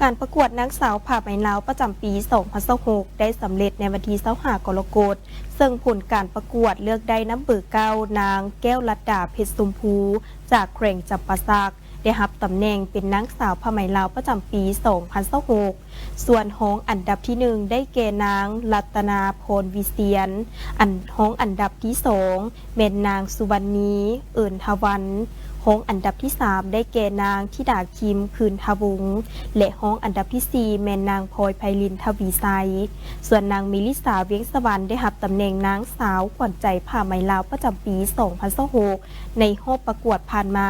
การประกวดนางสาวผ้าไหมลาวประจำปี 2026 ได้สำเร็จในวันที่25 กรกฎาคมซึ่งผลการประกวดเลือกได้น้ำเบอร์เก้านางแก้วลัดดาเพชรชมพูจากแขวงจำปาสักได้รับตำแหน่งเป็นนางสาวผ้าไหมลาวประจำปี 2026 ส่วนห้องอันดับที่1ได้แก่นางรัตนาพรวิเชียนห้องอันดับที่2เป็นนางสุวรรณีเอิญทวันห้องอันดับที่3ได้แก่นางธิดาคิมคืนทวงศ์และห้องอันดับที่4แม่นางพลอยไพลินทวีไซส่วนนางมิลิสาเวียงสวรรค์ได้รับตำแหน่งนางสาวขวัญใจผ้าไหมลาวประจำปี 2026 ในรอบประกวดผ่านมา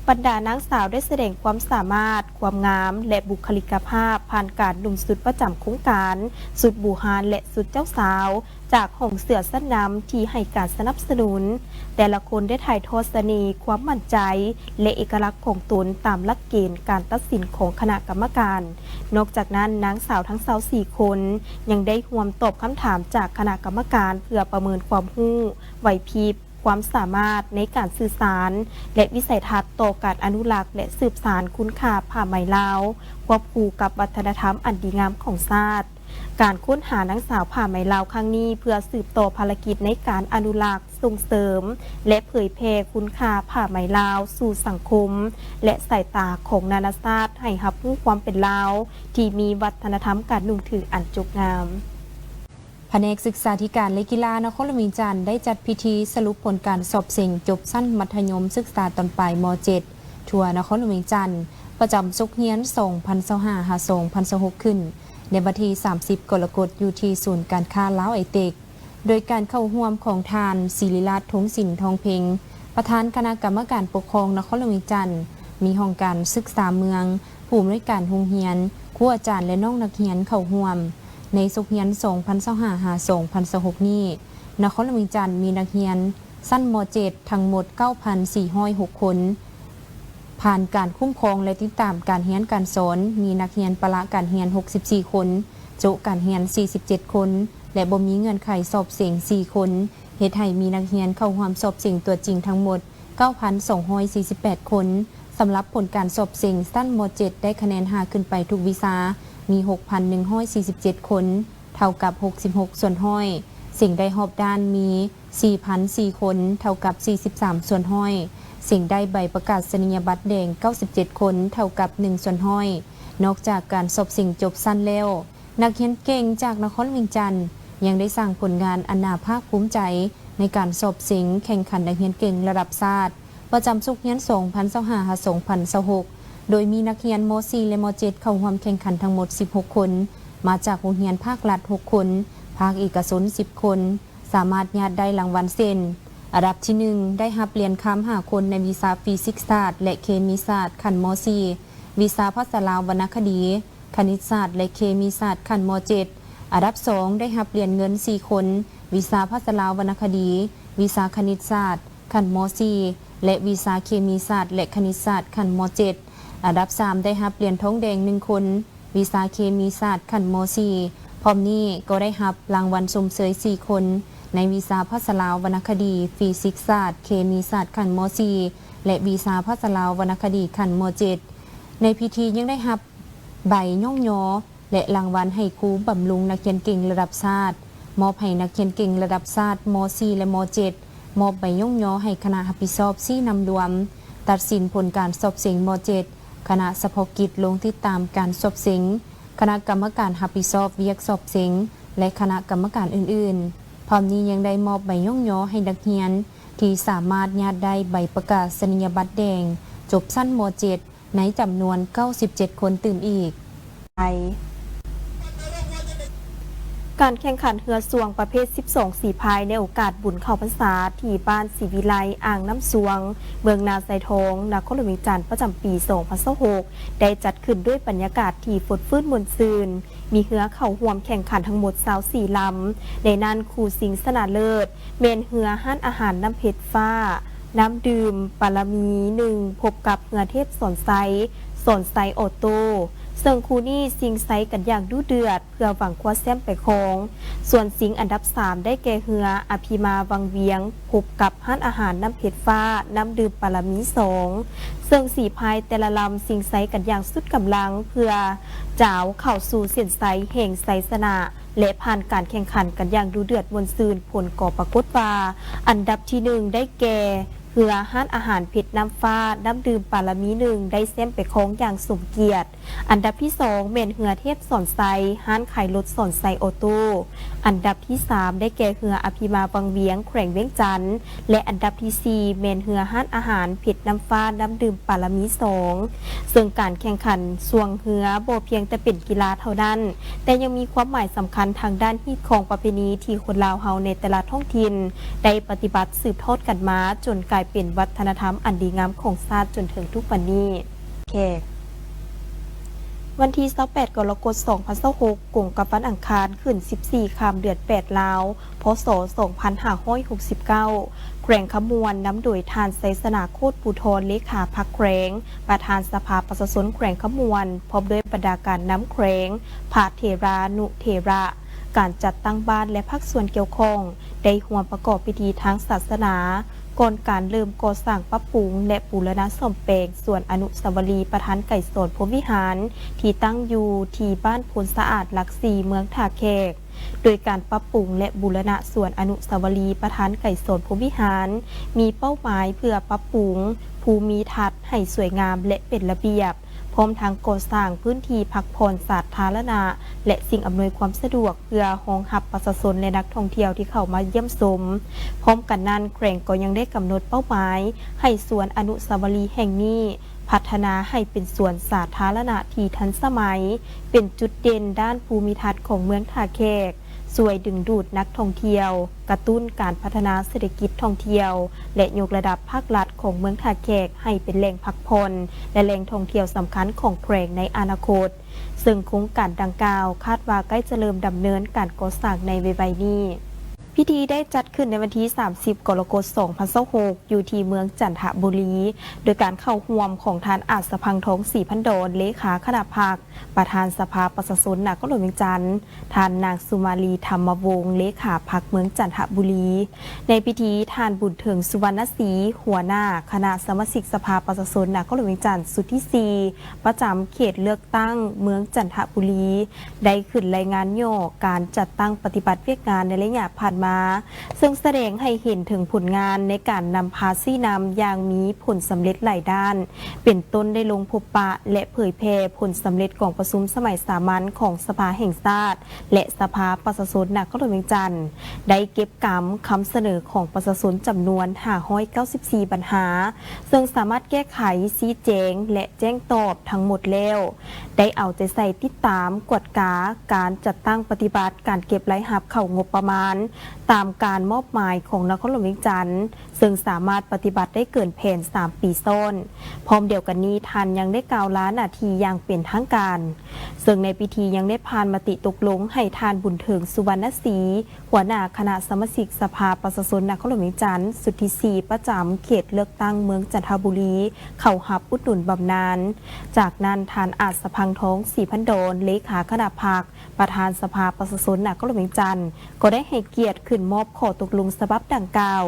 บรรดานางสาวได้แสดงความสามารถความงามและบุคลิกภาพผ่านการนุ่งสุดประจำโครงการสุดบูฮานและสุดเจ้าสาวจากห้องเสือสั้นน้ำที่ให้การสนับสนุนแต่ละคนได้ถ่ายทอดเสน่ห์ความมั่นใจและเอกลักษณ์ของตนตามหลักเกณฑ์การตัดสินของคณะกรรมการนอกจากนั้นนางสาวทั้ง24 คนยังได้ร่วมตอบคำถามจากคณะกรรมการเพื่อประเมินความรู้ไหวพริบความสามารถในการสื่อสารและวิสัยทัศน์ต่อการอนุรักษ์และสืบสานคุณค่าผ้าไหมลาวควบคู่กับวัฒนธรรมอันดีงามของชาติการค้นหานางสาวผ้าไหมลาวครั้งนี้เพื่อสืบต่อภารกิจในการอนุรักษ์ส่งเสริมและเผยแพร่คุณค่าผ้าไหมลาวสู่สังคมและสายตาของนานาชาติให้รับรู้ความเป็นลาวที่มีวัฒนธรรมการนุ่งถืออันจบงามแผนกศึกษาธิการและกีฬานครหลวงจันทร์ได้จัดพิธีสรุปผลการสอบเสิ่งจบสั้นมัธยมศึกษาตอนปลายม .7 ทั่วนครหลวงจันทร์ประจำศุกร์เฮียน2025 2026ขึ้นในวันที่30 กรกฎาคมอยู่ที่ศูนย์การค้าลาวไอเตกโดยการเข้าร่วมของทานศิริรัตน์ทงศิลป์ทองเพ็งประธานคณะกรรมการปกครองนครหลวงจันทร์มีห้องการศึกษาเมืองผู้อำนวยการโรงเรียนครูอาจารย์และน้องนักเรียนเข้าร่วมในศุกร์เฮียน2025 2026นี้นครหลวงจันทร์มีนักเรียนสั้นม .7 ทั้งหมด 9,406 คนผ่านการคุ้มครองและติดตามการเรียนการสอนมีนักเรียนประละการเรียน64 คนโจะการเรียน47 คนและบ่มีเงื่อนไขสอบเสียง4 คนเฮ็ดให้มีนักเรียนเข้าร่วมสอบเสียงตัวจริงทั้งหมด 9,248 คนสำหรับผลการสอบเสียงสั้นม .7 ได้คะแนน5ขึ้นไปทุกวิชามี 6,147 คนเท่ากับ66ส่วนห้อยสิ่งได้หอบด้านมี 4,004 คนเท่ากับ43ส่วนห้อยสิ่งได้ใบประกาศนียบัตรแดง97 คนเท่ากับ1ส่วนห้อยนอกจากการสอบสิ่งจบสั้นแล้วนักเรียนเก่งจากนครหลวงจันทร์ยังได้สร้างผลงานอันน่าภาคภูมิใจในการสอบสิ่งแข่งขันนักเรียนเก่งระดับชาติประจำศุกร์เฮียน2025-2026โดยมีนักเรียนม .4 และม .7 เข้าร่วมแข่งขันทั้งหมด16 คนมาจากโรงเรียนภาครัฐ6 คนภาคเอกชน10 คนสามารถญาติได้รางวัลเซ็นอันดับที่1ได้รับเหรียญคำ5 คนในวิชาฟิสิกส์ศาสตร์และเคมีศาสตร์ขั้นม .4 วิชาภาษาลาววรรณคดีคณิตศาสตร์และเคมีศาสตร์ขั้นม .7 อันดับ2ได้รับเหรียญเงิน4 คนวิชาภาษาลาววรรณคดีวิชาคณิตศาสตร์ขั้นม .4 และวิชาเคมีศาสตร์และคณิตศาสตร์ขั้นม .7 อันดับ3ได้รับเหรียญทองแดง1 คนวิชาเคมีศาสตร์ขั้นม .4 พร้อมนี้ก็ได้รับรางวัลชมเชย4 คนในวิชาภาษาลาววรรณคดีฟิสิกส์ศาสตร์เคมีศาสตร์ขั้นม .4 และวิชาภาษาลาววรรณคดีขั้นม .7 ในพิธียังได้รับใบย่องยอและรางวัลให้ครูบำรุงนักเรียนเก่งระดับชาติมอบให้นักเรียนเก่งระดับชาติม .4 และม .7 มอบใบย่องยอให้คณะรับผิดชอบ4นำรวมตัดสินผลการสอบเสียงม .7 คณะเฉพาะกิจลงติดตามการสอบเสียงคณะกรรมการรับผิดชอบเวียกสอบเสียงและคณะกรรมการอื่นๆพร้อมนี้ยังได้มอบใบย่องยอให้นักเรียนที่สามารถญาติได้ใบประกาศนียบัตรแดงจบสั้นม .7 ในจำนวน97 คนตื่มอีกการแข่งขันเรือสวงประเภท12สีพายในโอกาสบุญเข้าพรรษาที่บ้านศรีวิไลอ่างน้ำสวงเมืองนาไซทองนครหลวงจันทร์ประจำปี2026ได้จัดขึ้นด้วยบรรยากาศที่ฝดฟื้นมวลซืนมีเรือเข้าร่วมแข่งขันทั้งหมด24 ลำในนั้นคู่สิงสนาเลิศเมนเรือห้านอาหารน้ำเพชรฟ้าน้ำดื่มปารมี1พบกับเรือเทพสอนไซออโต้ ซึ่งคู่นี้สิงไซกันอย่างดุเดือดเพื่อหวังคว้าแชมป์ไปครองส่วนสิงอันดับ 3 ได้แก่เฮืออภิมาวังเวียงพบกับห้านอาหารน้ำเผ็ดฟ้าน้ำดื่มปารามี2ซึ่งสี่พายแต่ละลำสิงไซกันอย่างสุดกำลังเพื่อจ้าวเข้าสู่เส้นไซแห่งไซสนะและผ่านการแข่งขันกันอย่างดุเดือดมวลซืนผลก่อปรากฏว่าอันดับที่ 1 ได้แก่เฮือห้านอาหารเผ็ดน้ำฟ้าน้ำดื่มปารามี1ได้แชมป์ไปครองอย่างสมเกียรติอันดับที่ 2เมนเฮือเทพสอนไซห้านขายรถสอนไซโอโต้อันดับที่ 3 ได้แก่เฮืออภิมาวังเวียงแขวงเวียงจันทน์และอันดับที่ 4เมนเฮือห้านอาหารเผ็ดน้ำฟ้าน้ำดื่มปารามี2ซึ่งการแข่งขันสวงเฮือบ่เพียงแต่เป็นกีฬาเท่านั้นแต่ยังมีความหมายสำคัญทางด้านฮีตของประเพณีที่คนลาวเฮาในแต่ละท้องถิ่นได้ปฏิบัติสืบทอดกันมาจนกลายเป็นวัฒนธรรมอันดีงามของชาติจนถึงทุกวันนี้วันที่28 กรกฎาคม 2026กงกับวันอังคารขึ้น 14 ค่ำเดือน 8 ลาว พศ 2569 แขวงขมวนนำโดยทานไซสนาโคตรปูทรเลขาพักแขวงประธานสภาประชาชนแขวงขมวนพร้อมด้วยบรรดาการน้ำแขวงพาเทรานุเทระ การจัดตั้งบ้านและภาคส่วนเกี่ยวข้องได้ร่วมประกอบพิธีทางศาสนาก่อนการเริ่มก่อสร้างปรับปรุงและบูรณะซ่อมแปลงส่วนอนุสาวรีย์ประธานไก่สดพรหมวิหารที่ตั้งอยู่ที่บ้านพลสะอาดหลัก4เมืองท่าแขกโดยการปรับปรุงและบูรณะส่วนอนุสาวรีย์ประธานไก่สดพรหมวิหารมีเป้าหมายเพื่อปรับปรุงภูมิทัศน์ให้สวยงามและเป็นระเบียบพร้อมทั้งก่อสร้างพื้นที่พักผ่อนสาธารณะและสิ่งอำนวยความสะดวกเพื่อรองรับประชาชนและนักท่องเที่ยวที่เข้ามาเยี่ยมชมพร้อมกันนั้นแขวงก็ยังได้กำหนดเป้าหมายให้สวนอนุสาวรีย์แห่งนี้พัฒนาให้เป็นสวนสาธารณะที่ทันสมัยเป็นจุดเด่นด้านภูมิทัศน์ของเมืองท่าแขกช่วยดึงดูดนักท่องเที่ยวกระตุ้นการพัฒนาเศรษฐกิจท่องเที่ยวและยกระดับภาครัฐของเมืองท่าแขกให้เป็นแหล่งพักผ่อนและแหล่งท่องเที่ยวสำคัญของแขวงในอนาคตซึ่งโครงการดังกล่าวคาดว่าใกล้จะเริ่มดำเนินการก่อสร้างในไวๆนี้พิธีได้จัดขึ้นในวันที่ 30 กรกฎาคม 2026อยู่ที่เมืองจันทบุรีโดยการเข้าร่วมของท่านอาจสพังทองศรีพันดรเลขาคณะพรรคประธานสภาประชาชนนครหลวงเวียงจันทน์ท่านนางสุมาลีธรรมวงศ์เลขาพรรคเมืองจันทบุรีในพิธีท่านบุญเถิงสุวรรณศรีหัวหน้าคณะสมาชิกสภาประชาชนนครหลวงเวียงจันทน์สุดที่ 4ประจำเขตเลือกตั้งเมืองจันทบุรีได้ขึ้นรายงานย่อการจัดตั้งปฏิบัติเวียกงานในระยะผ่านมาซึ่งแสดงให้เห็นถึงผลงานในการนำพาซี่นำอย่างมีผลสำเร็จหลายด้านเป็นต้นได้ลงพบปะและเผยแพร่ผลสำเร็จของประชุมสมัยสามัญของสภาแห่งชาติและสภาประชาชนนครหลวงเวียงจันทน์ได้เก็บกำคำเสนอของประชาชนจำนวน594ปัญหาซึ่งสามารถแก้ไขชี้แจงและแจ้งตอบทั้งหมดแล้วได้เอาใจใส่ติดตามกวดกาการจัดตั้งปฏิบัติการเก็บรายรับเข้างบประมาณตามการมอบหมายของนครหลวงเวียงจันทน์ซึ่งสามารถปฏิบัติได้เกินแผน3 ปีซ้อนพร้อมเดียวกันนี้ท่านยังได้กล่าวลาหน้าที่อย่างเป็นทางการซึ่งในพิธียังได้ผ่านมติตกลงให้ท่านบุญเถิงสุวรรณศรีหัวหน้าคณะสมาชิกสภาประชาชนนครหลวงเวียงจันทน์สุดที่ 4ประจำเขตเลือกตั้งเมืองจันทบุรีเข้ารับอุดหนุนบำนาญจากนั้นท่านอาจสพังทองศรีพันดรเลขาคณะพรรคประธานสภาประชาชนนครหลวงเวียงจันทน์ก็ได้ให้เกียรติขึ้นมอบข้อตกลงฉบับดังกล่าว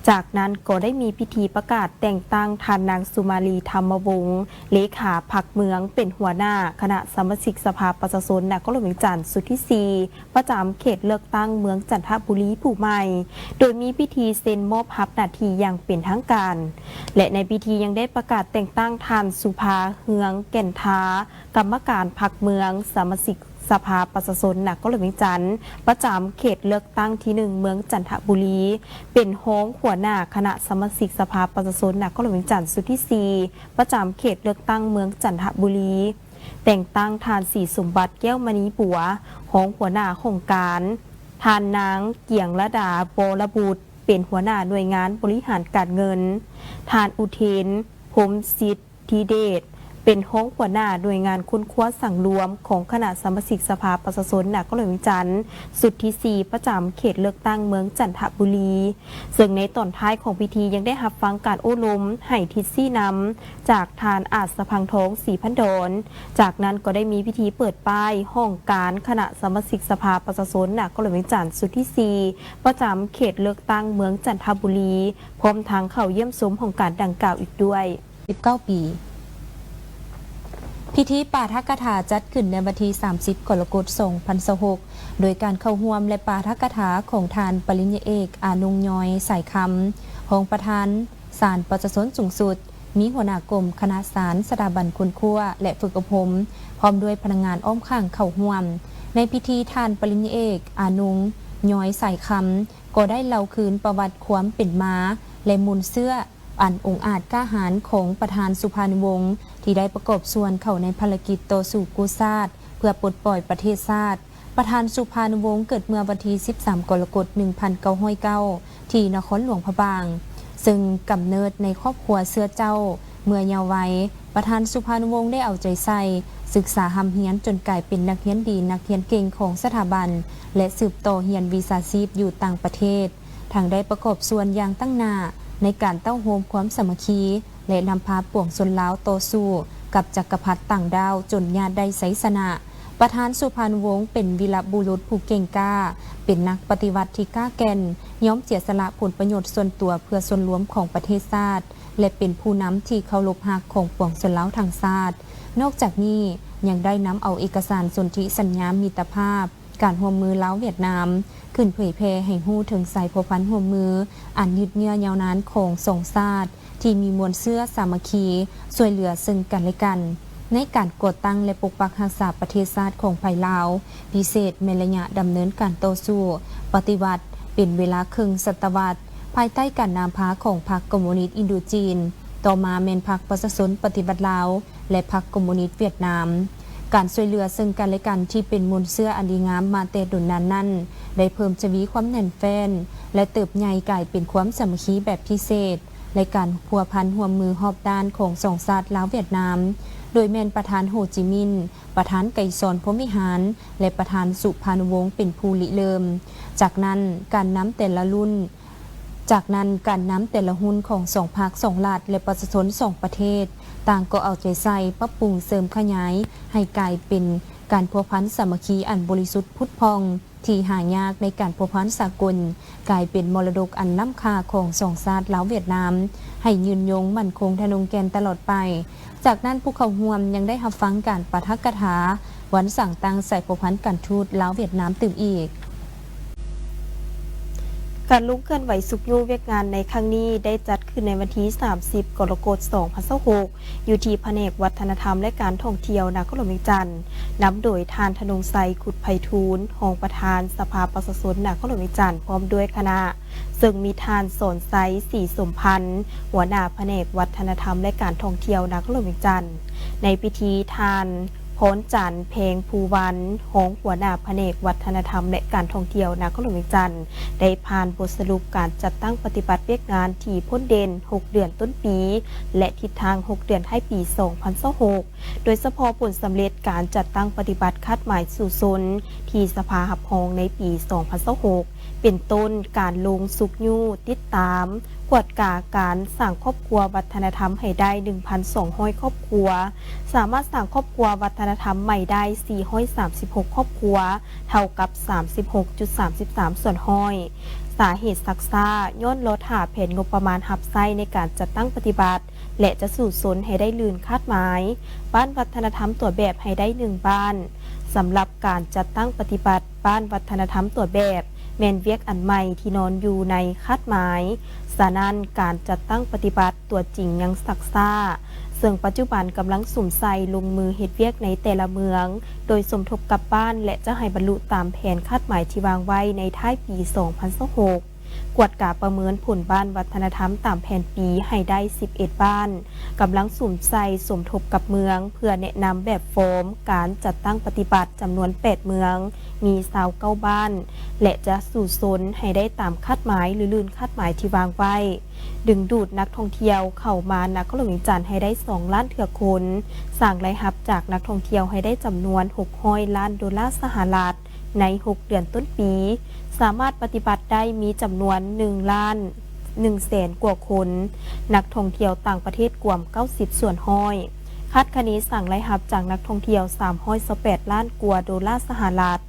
จากนั้นก็ได้มีพิธีประกาศแต่งตั้งท่านนางสุมาลีธรรมวงศ์เลขาพรรคเมืองเป็นหัวหน้าคณะสมาชิกสภาประชาชนนครหลวงเวียงจันทน์สุดที่ 4ประจำเขตเลือกตั้งเมืองจันทบุรีผู้ใหม่โดยมีพิธีเซ็นมอบรับหน้าที่อย่างเป็นทางการและในพิธียังได้ประกาศแต่งตั้งท่านสุภาเฮืองแก่นทากรรมการพรรคเมืองสมาชิกสภาประชาชนนครหลวงเวียงจันทน์ประจำเขตเลือกตั้งที่ 1เมืองจันทบุรีเป็นรองหัวหน้าคณะสมาชิกสภาประชาชนนครหลวงเวียงจันทน์สุดที่ 4ประจำเขตเลือกตั้งเมืองจันทบุรีแต่งตั้งท่านศรีสมบัติแก้วมณีบัวรองหัวหน้าโครงการท่านนางเกียงระดาโบรบุตรเป็นหัวหน้าหน่วยงานบริหารการเงินท่านอุเทนพรหมสิทธิเดช เป็นห้องหัวหน้าหน่วยงานคุ้นคว้าสั่งรวมของคณะสมาชิกสภาประชาชนนครหลวงจันทร์สุดที่ 4 ประจำเขตเลือกตั้งเมืองจันทบุรีซึ่งในตอนท้ายของพิธียังได้รับฟังการโอ้ล้มให้ทิศซี่นำจากทานอาจสะพังทองสีพันดอนจากนั้นก็ได้มีพิธีเปิดป้ายห้องการคณะสมาชิกสภาประชาชนนครหลวงจันทร์สุดที่ 4 ประจำเขตเลือกตั้งเมืองจันทบุรีพร้อมทางเข้าเยี่ยมชมของการดังกล่าวอีกด้วย19 ปีพิธีปาฐกถาจัดขึ้นในวันที่ 30 กรกฎาคม 2026 โดยการเข้าร่วมและปาฐกถาของทานปริญญาเอกอานุงย้อยสายคำรองประธานศาลประชาชนสูงสุดมีหัวหน้ากรมคณะศาลสถาบันคุณครัวและฝึกอบรมพร้อมด้วยพนักงานอ้อมข้างเข้าร่วมในพิธีทานปริญญาเอกอานุงย้อยสายคำก็ได้เล่าคืนประวัติความเป็นมาและมูลเสื้ออันองอาจกล้าหาญของประธานสุพรรณวงศ์ที่ได้ประกอบส่วนเข้าในภารกิจต่อสู้กู้ชาติเพื่อปลดปล่อยประเทศชาติประธานสุพรรณวงศ์เกิดเมื่อวันที่ 13 กรกฎาคม 1909 ที่นครหลวงพระบางซึ่งกำเนิดในครอบครัวเสื้อเจ้าเมื่อเยาว์วัยประธานสุพรรณวงศ์ได้เอาใจใส่ศึกษาหำเฮียนจนกลายเป็นนักเรียนดีนักเรียนเก่งของสถาบันและสืบต่อเรียนวิชาชีพอยู่ต่างประเทศทางได้ประกอบส่วนอย่างตั้งหน้าในการเต้าโฮมความสามัคคีและนำพาป่วงชนลาวต่อสู้กับจักรพรรดิต่างดาวจนญาติได้ไสยชนะประธานสุพรรณวงศ์เป็นวีรบุรุษผู้เก่งกล้าเป็นนักปฏิวัติที่กล้าแก่นยอมเสียสละผลประโยชน์ส่วนตัวเพื่อส่วนรวมของประเทศชาติและเป็นผู้นำที่เคารพฮักของปวงชนลาวทางชาตินอกจากนี้ยังได้นำเอาเอกสารสนธิสัญญามิตรภาพการร่วมมือลาวเวียดนามขึ้นเผยแพร่ให้ฮู้ถึงสายพัวพันร่วมมืออันยืดเยื้อยาวนานของสองชาติที่มีมวลเสื้อสามัคคีช่วยเหลือซึ่งกันและกันในการก่อตั้งและปกปักรักษาประเทศชาติของไทยลาวพิเศษในระยะดำเนินการต่อสู้ปฏิวัติเป็นเวลาครึ่งศตวรรษภายใต้การนำพาของพรรคคอมมิวนิสต์อินโดจีนต่อมาแม่นพรรคประชาชนปฏิบัติลาวและพรรคคอมมิวนิสต์เวียดนามการช่วยเหลือซึ่งกันและกันที่เป็นมวลเสื้ออันดีงามมาแต่ดุนนานนั้นได้เพิ่มทวีความแน่นแฟ้นและเติบใหญ่กลายเป็นความสามัคคีแบบพิเศษในการพัวพันร่วมมือรอบด้านของสองชาติลาวเวียดนามโดยแม่นประธานโฮจิมินห์ประธานไก่ซอนพรหมวิหารและประธานสุพรรณวงศ์เป็นผู้ริเริ่มจากนั้นการนำแต่ละหุ้นของสองพรรคสองรัฐและประชาชนสองประเทศต่างก็เอาใจใส่ปรับปรุงเสริมขยายให้กลายเป็นการพัวพันสามัคคีอันบริสุทธิ์พุทธพองที่หายากในการพัวพันสากลกลายเป็นมรดกอันล้ำค่าของสองชาติลาวเวียดนามให้ยืนยงมั่นคงทะนงแกนตลอดไปจากนั้นผู้เข้าร่วมยังได้รับฟังการปาฐกถาวันสั่งตั้งใส่พัวพันการทูตลาวเวียดนามตื่มอีกการลุกเคลื่อนไหวสุขยูเวียกงานในครั้งนี้ได้จัดขึ้นในวันที่ 30 กรกฎาคม 2026 อยู่ที่แผนกวัฒนธรรมและการท่องเที่ยวนครหลวงจันทร์นำโดยทานธนงไซขุดไพฑูรย์รองประธานสภาประชาชนนครหลวงจันทร์พร้อมด้วยคณะซึ่งมีทานสอนไซสีสมพันธ์หัวหน้าแผนกวัฒนธรรมและการท่องเที่ยวนครหลวงจันทร์ในพิธีทานพ้นจันทร์เพลงภูวันของหัวหน้าแผนกวัฒนธรรมและการท่องเที่ยวนครหลวงจันทร์ได้ผ่านบทสรุปการจัดตั้งปฏิบัติเวียกงานที่พ้นเด่น6 เดือนต้นปีและทิศทาง6 เดือนให้ปี 2026 โดยเฉพาะผลสำเร็จการจัดตั้งปฏิบัติคาดหมายสู่ซนที่สภาหับหองในปี 2026 เป็นต้นการลงสุกยูติดตามกวดกาการสร้างครอบครัววัฒนธรรมให้ได้ 1,200 ครอบครัวสามารถสร้างครอบครัววัฒนธรรมใหม่ได้436 ครอบครัวเท่ากับ 36.33 ส่วนห้อยสาเหตุซักซ่าย้อนลดหาแผนงบประมาณหับไส้ในการจัดตั้งปฏิบัติและจะสู่สนให้ได้ลื่นคาดหมายบ้านวัฒนธรรมตัวแบบให้ได้1 บ้านสำหรับการจัดตั้งปฏิบัติบ้านวัฒนธรรมตัวแบบแมนเวียกอันใหม่ที่นอนอยู่ในคาดหมายฉะนั้นการจัดตั้งปฏิบัติตัวจริงยังซักซ่าซึ่งปัจจุบันกำลังสุ่มใส่ลงมือเฮ็ดเวียกในแต่ละเมืองโดยสมทบกับบ้านและจะให้บรรลุตามแผนคาดหมายที่วางไว้ในท้ายปี 2026 กวดกาประเมินผลบ้านวัฒนธรรมตามแผนปีให้ได้ 11 บ้านกำลังสุ่มใส่สมทบกับเมืองเพื่อแนะนำแบบโฟมการจัดตั้งปฏิบัติจำนวน 8 เมืองมี29บ้าน และจะสู่ซนให้ได้ตามคาดหมายหรือลื่นคาดหมายที่วางไว้ดึงดูดนักท่องเที่ยวเข้ามานครหลวงวิจารณ์ให้ได้2ล้านเถื่อคนสร้างรายรับจากนักท่องเที่ยวให้ได้จำนวน600ล้านดอลลาร์สหรัฐใน6เดือนต้นปีสามารถปฏิบัติได้มีจำนวน1ล้าน1แสนกว่าคนนักท่องเที่ยวต่างประเทศกว่า90ส่วนห้อยคาดคะเนสั่งรายรับจากนักท่องเที่ยว328ล้านกว่าดอลลาร์สหรัฐ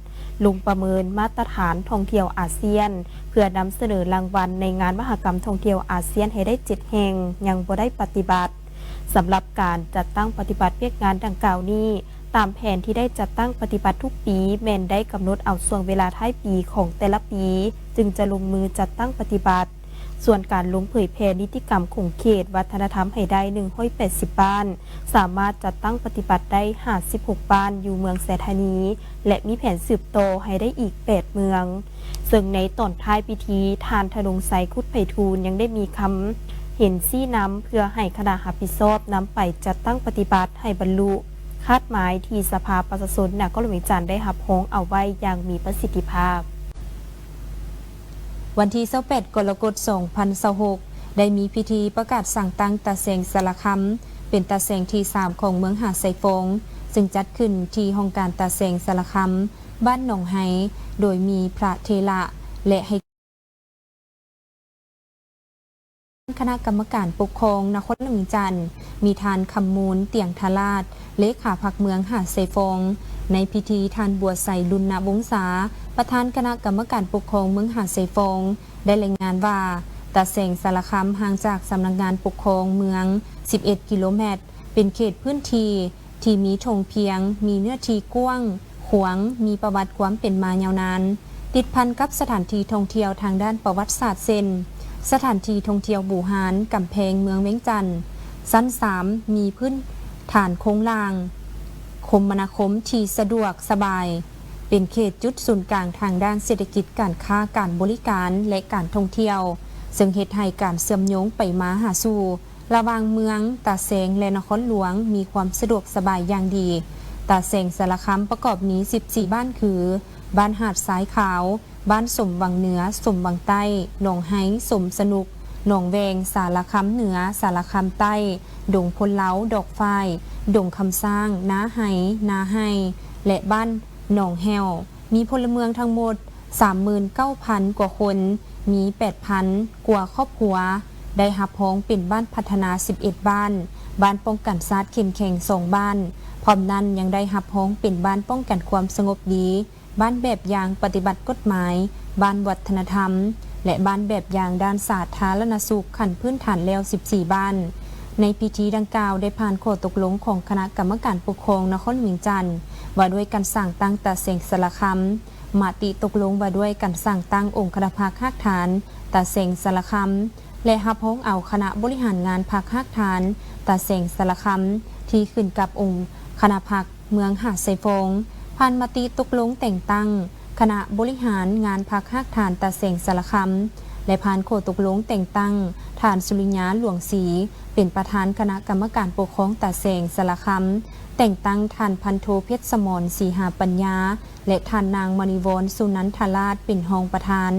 ลงประเมินมาตรฐานท่องเที่ยวอาเซียนเพื่อนำเสนอรางวัลในงานมหกรรมท่องเที่ยวอาเซียนให้ได้7แห่งยังบ่ได้ปฏิบัติสำหรับการจัดตั้งปฏิบัติเวียกงานดังกล่าวนี้ตามแผนที่ได้จัดตั้งปฏิบัติทุกปีแม่นได้กำหนดเอาช่วงเวลาท้ายปีของแต่ละปีจึงจะลงมือจัดตั้งปฏิบัติส่วนการลงเผยแพร่นิติกรรมของเขตวัฒนธรรมให้ได้180บ้านสามารถจัดตั้งปฏิบัติได้56บ้านอยู่เมืองแสธานีและมีแผนสืบโตให้ได้อีก8เมืองซึ่งในตอนท้ายพิธีทานธนงไสคุดไผ่ทูลยังได้มีคำเห็นซี่น้ำเพื่อให้คณะรับผิดชอบนำไปจัดตั้งปฏิบัติให้บรรลุคาดหมายที่สภาประชาชนนครหลวงวิจารณ์ได้รับร้องเอาไว้อย่างมีประสิทธิภาพวันที่28กรกฎาคม2026ได้มีพิธีประกาศสั่งตั้งตาเสงสารคำเป็นตาเสงที่3ของเมืองหาดไซฟงซึ่งจัดขึ้นที่ห้องการตาเสงสารคำบ้านหนองไฮโดยมีพระเทระและให้คณะกรรมการปกครองนครหลวงจันทร์มีทานคำมูลเตียงทราชเลขาพักเมืองหาดไซฟงในพิธีทานบัวใส่ลุนนวงศาประธานคณะกรรมการปกครองเมืองหาดไซฟงได้รายงานว่าตาเสงสารคำห่างจากสำนักงานปกครองเมือง11กิโลเมตรเป็นเขตพื้นที่ที่มีธงเพียงมีเนื้อที่กว้างขวางมีประวัติความเป็นมายาวนานติดพันกับสถานที่ท่องเที่ยวทางด้านประวัติศาสตร์เช่นสถานที่ท่องเที่ยวบูหารกำแพงเมืองเวียงจันทร์ชั้น3มีพื้นฐานโค้งลางคมนาคมที่สะดวกสบายเป็นเขตจุดศูนย์กลางทางด้านเศรษฐกิจการค้าการบริการและการท่องเที่ยวซึ่งเฮ็ดให้การเชื่อมโยงไปมาหาสู่ระหว่างเมืองตาเสงและนครหลวงมีความสะดวกสบายอย่างดีตาเสงสารคำประกอบมี14บ้านคือบ้านหาดสายขาวบ้านสมวังเหนือสมวังใต้หนองไฮสมสนุกหนองแวงสารคำเหนือสารคำใต้ดงพลเล้าดอกฝ้ายดงคำสร้างนาไฮนาไฮและบ้านหนองแฮวมีพลเมืองทั้งหมด 39,000 กว่าคนมี 8,000 กว่าครอบครัวได้รับพ้องเป็นบ้านพัฒนา11บ้านบ้านป้องกันซาดเข้มแข็ง2บ้านพร้อมนั้นยังได้รับพ้องเป็นบ้านป้องกันความสงบดีบ้านแบบอย่างปฏิบัติกฎหมายบ้านวัฒนธรรมและบ้านแบบอย่างด้านสาธารณสุขขั้นพื้นฐานแล้ว14บ้านในพิธีดังกล่าวได้ผ่านข้อตกลงของคณะกรรมการปกครองนครหลวงจันทร์ว่าด้วยการสั่งตั้งตาเสงสารคำมติตกลงว่าด้วยการสั่งตั้งองค์คณะภาคภาคฐานตาเสงสารคำและรับพ้องเอาคณะบริหารงานภาคภาคฐานตาเสงสารคำที่ขึ้นกับองค์คณะภาคเมืองหาดไซฟงผ่านมติตกลงแต่งตั้งคณะบริหารงานภาคภาคฐานตาเสงสารคำและผ่านข้อตกลงแต่งตั้งฐานสุริยาหลวงศรีเป็นประธานคณะกรรมการปกครองตาเสงสารคำแต่งตั้งท่านพันโทเพชรสมรศรีหาปัญญาและท่านนางมณีวรสุนันทราชเป็นรองประธาน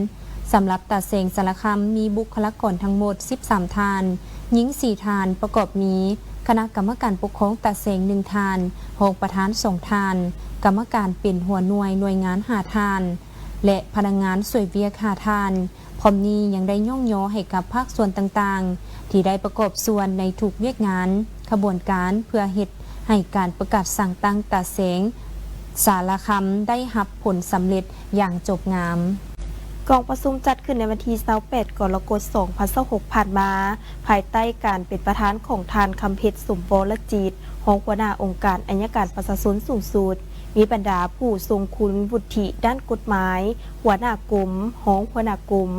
สำหรับตาเสงสารคำมีบุคลากรทั้งหมด13ท่านหญิง4ท่านประกอบมีคณะกรรมการปกครองตาเสง1ท่านรองประธาน2ท่านกรรมการเป็นหัวหน่วยงาน5ท่านและพนักงานสวยเวียก5ท่านพร้อมนี้ยังได้ย่องย่อให้กับภาคส่วนต่างๆที่ได้ประกอบส่วนในทุกเวียกงานขบวนการเพื่อเฮ็ดให้การประกาศสั่งตั้งตาเสงสารคำได้รับผลสำเร็จอย่างจบงามกองประชุมจัดขึ้นในวันที่28กรกฎาคม2026ผ่านมาภายใต้การเป็นประธานของทานคำเพชรสมวรจิตรองหัวหน้าองค์การอัยการประชาชนสูงสุดมีบรรดาผู้ทรงคุณวุฒิด้านกฎหมายหัวหน้ากลุ่มรองหัวหน้ากลุ่ม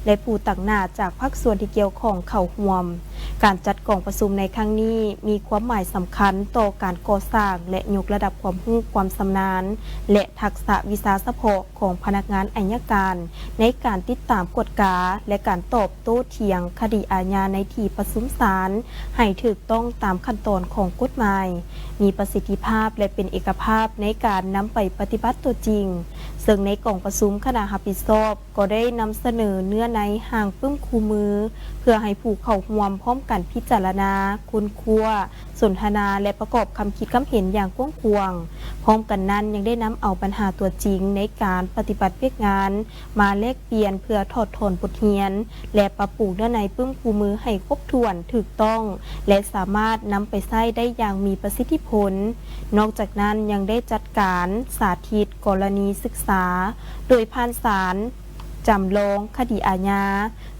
และผู้ต่างหน้าจากภาคส่วนที่เกี่ยวข้องเข้าร่วม การจัดกองประชุมในครั้งนี้มีความหมายสำคัญต่อการก่อสร้างและยกระดับความรู้ความชำนาญและทักษะวิชาเฉพาะของพนักงานอัยการในการติดตามกฎกาและการตอบโต้เถียงคดีอาญาในที่ประชุมศาลให้ถูกต้องตามขั้นตอนของกฎหมายมีประสิทธิภาพและเป็นเอกภาพในการนำไปปฏิบัติตัวจริงซึ่งในกองประชุมคณะรับผิดชอบก็ได้นำเสนอเนื้อในห่างปึ้มคู่มือเพื่อให้ผู้เข้าร่วมพร้อมกันพิจารณาคุณคั่วสนทนาและประกอบคำคิดคำเห็นอย่างกว้างขวางพร้อมกันนั้นยังได้นำเอาปัญหาตัวจริงในการปฏิบัติเวียกงานมาแลกเปลี่ยนเพื่อถอดถอนบทเรียนและปรับปรุงเนื้อในปึ้มคู่มือให้ครบถ้วนถูกต้องและสามารถนำไปใช้ได้อย่างมีประสิทธิผลนอกจากนั้นยังได้จัดการสาธิตกรณีศึกษาโดยผ่านศาลจำลองคดีอาญา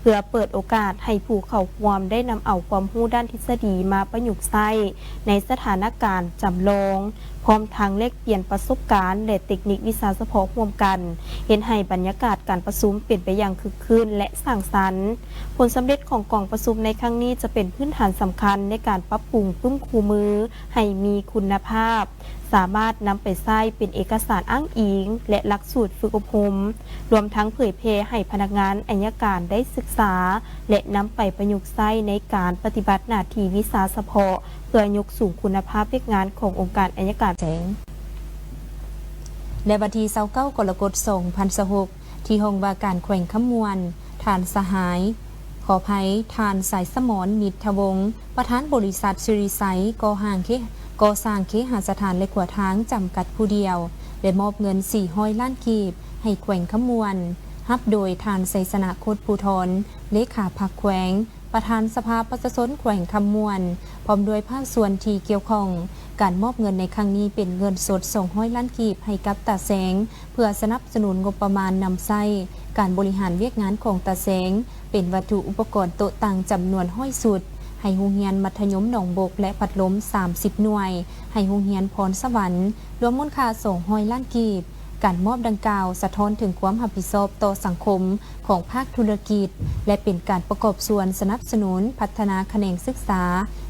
เพื่อเปิดโอกาสให้ผู้เข้าร่วมได้นำเอาความรู้ด้านทฤษฎีมาประยุกต์ใช้ในสถานการณ์จำลองพร้อมทางแลกเปลี่ยนประสบการณ์และเทคนิควิชาเฉพาะร่วมกันเห็นให้บรรยากาศการประชุมเปลี่ยนไปอย่างคึกคืนและสร้างสรรค์ผลสำเร็จของกองประชุมในครั้งนี้จะเป็นพื้นฐานสำคัญในการปรับปรุงปึ้มคู่มือให้มีคุณภาพสามารถนำไปใช้เป็นเอกสารอ้างอิงและหลักสูตรฝึกอบรมรวมทั้งเผยแพร่ให้พนักงานอัยการได้ศึกษาและนำไปประยุกต์ใช้ในการปฏิบัติหน้าที่วิชาเฉพาะเพื่อยกสูงคุณภาพเวียกงานขององค์การอัยการแสงและวันที่29กรกฎาคม2026ที่ห้องว่าการแขวงขมวนฐานสหายขอภัยฐานสายสมรมิตรวงศ์ประธานบริษัทสิริไซก่อสร้างเคหสถานและขวทางจำกัดผู้เดียวได้มอบเงิน400 ล้านกีบให้แขวงขมวนรับโดยฐานไสสนะโคตรภูธรเลขาพรรคแขวงประธานสภาประชาชนแขวงขมวนพร้อมด้วยภาคส่วนที่เกี่ยวข้องการมอบเงินในครั้งนี้เป็นเงินสด200 ล้านกีบให้กับตาแสงเพื่อสนับสนุนงบประมาณนำใช้การบริหารเวียกงานของตาแสงเป็นวัตถุอุปกรณ์โต๊ะต่างจำนวน100 สุดให้โรงเรียนมัธยมหนองบกและพัดลม30 หน่วยให้โรงเรียนพรสวรรค์รวมมูลค่า200 ล้านกีบการมอบดังกล่าวสะท้อนถึงความรับผิดชอบต่อสังคมของภาคธุรกิจและเป็นการประกอบส่วนสนับสนุนพัฒนาแขนงศึกษา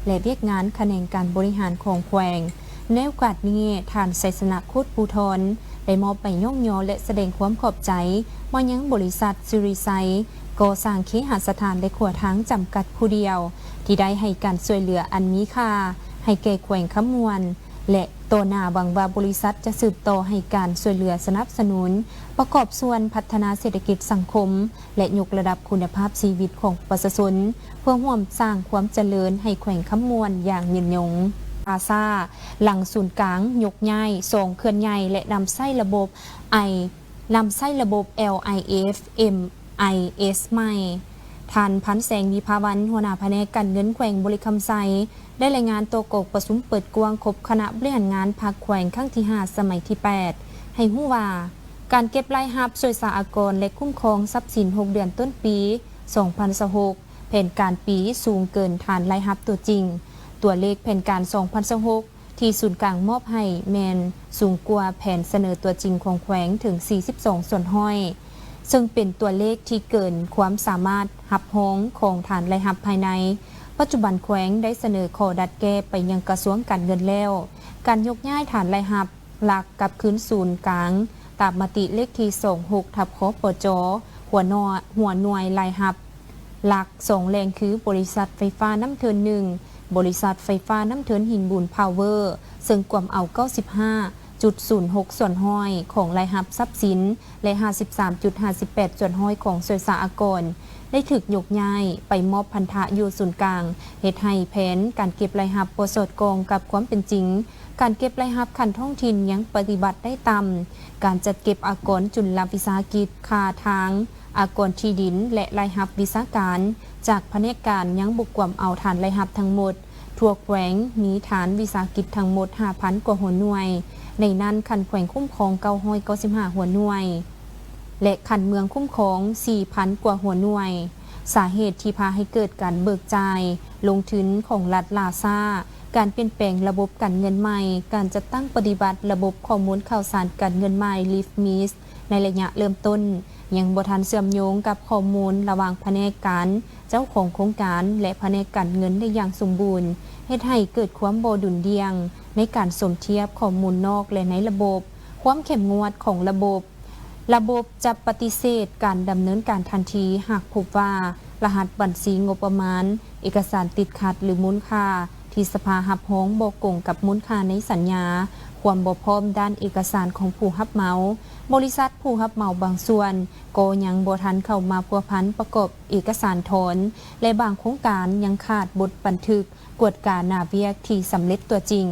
และเวียกงานแขนงการบริหารของแขวงในโอกาสนี้ฐานไสสนะโคตรภูธรได้มอบไปย่องยอและแสดงความขอบใจมายังบริษัทสิริไซก่อสร้างเคหสถานและขวทางจำกัดผู้เดียวที่ได้ให้การช่วยเหลืออันมีค่าให้แก่แขวงขมวนและต่อหน้าหวังว่าบริษัทจะสืบต่อให้การช่วยเหลือสนับสนุนประกอบส่วนพัฒนาเศรษฐกิจสังคมและยกระดับคุณภาพชีวิตของประชาชนเพื่อร่วมสร้างความเจริญให้แขวงขมวนอย่างยืนยงอาซาหลังศูนย์กลางยกย้ายส่งเคลื่อนย้ายและนำไส้ระบบLIF MIS ใหม่ท่านพันแสงวิภาวันหัวหน้าแผนกการเงินแขวงบริคำไซได้รายงานตัวกกประชุมเปิดกวางครบคณะบริหารงานภาคแขวงครั้งที่5สมัยที่8ให้ฮู้ว่าการเก็บรายรับช่วยสหกรณ์และคุ้มครองทรัพย์สิน6เดือนต้นปี2026แผนการปีสูงเกินฐานรายรับตัวจริงตัวเลขแผนการ2026ที่ศูนย์กลางมอบให้แมนสูงกว่าแผนเสนอตัวจริงของแขวงถึง42ส่วนห้อยซึ่งเป็นตัวเลขที่เกินความสามารถหับฮ้องของฐานรายรับภายในปัจจุบันแขวงได้เสนอขอดัดแก้ไปยังกระทรวงการเงินแล้วการยกย้ายฐานรายรับหลักกับคืนศูนย์กลางตามมติเลขที่26/คปจหัวหน่วยรายรับหลัก2แรงคือบริษัทไฟฟ้าน้ำเทิน1บริษัทไฟฟ้าน้ำเทินหินบุญพาวเวอร์ซึ่งกวมเอา95.06 ส่วนห้อยของรายรับทรัพย์สินและ 53.58 ส่วนห้อยของส่วนสหกรณ์ได้ถูกยกย้ายไปมอบพันธะอยู่ศูนย์กลางเฮ็ดให้แผนการเก็บรายรับบ่สอดคล้องกับความเป็นจริงการเก็บรายรับคันท้องถิ่นยังปฏิบัติได้ต่ำการจัดเก็บอากรจุลวิสาหกิจค่าทางอากรที่ดินและรายรับวิชาการจากแผนกการยังบุกกวมเอาฐานรายรับทั้งหมดทั่วแขวงมีฐานวิสาหกิจทั้งหมด 5,000 กว่าหัวหน่วยในนั้นคันแขวงคุ้มครอง995หัวหน่วยและคันเมืองคุ้มครอง 4,000 กว่าหัวหน่วยสาเหตุที่พาให้เกิดการเบิกจ่ายลงทุนของรัฐลาซา การเปลี่ยนแปลงระบบการเงินใหม่ การจัดตั้งปฏิบัติระบบข้อมูลข่าวสารการเงินใหม่ LIFMIS ในระยะเริ่มต้นยังบ่ทันเชื่อมโยงกับข้อมูลระหว่างแผนกการเจ้าของโครงการและแผนกการเงินได้อย่างสมบูรณ์เฮ็ดให้เกิดความบ่ดุลเดียงในการสมเทียบข้อมูลนอกและในระบบ ความเข้มงวดของระบบจะปฏิเสธการดำเนินการทันทีหากพบว่ารหัสบัญชีงบประมาณเอกสารติดขัดหรือมูลค่าที่สภารับร้องบ่กงกับมูลค่าในสัญญาความบ่พร้อมด้านเอกสารของผู้รับเหมาบริษัทผู้รับเหมาบางส่วนก็ยังบ่ทันเข้ามาพัวพันประกอบเอกสารถอนและบางโครงการยังขาดบทบันทึกกวดการหน้าเวียกที่สำเร็จตัวจริง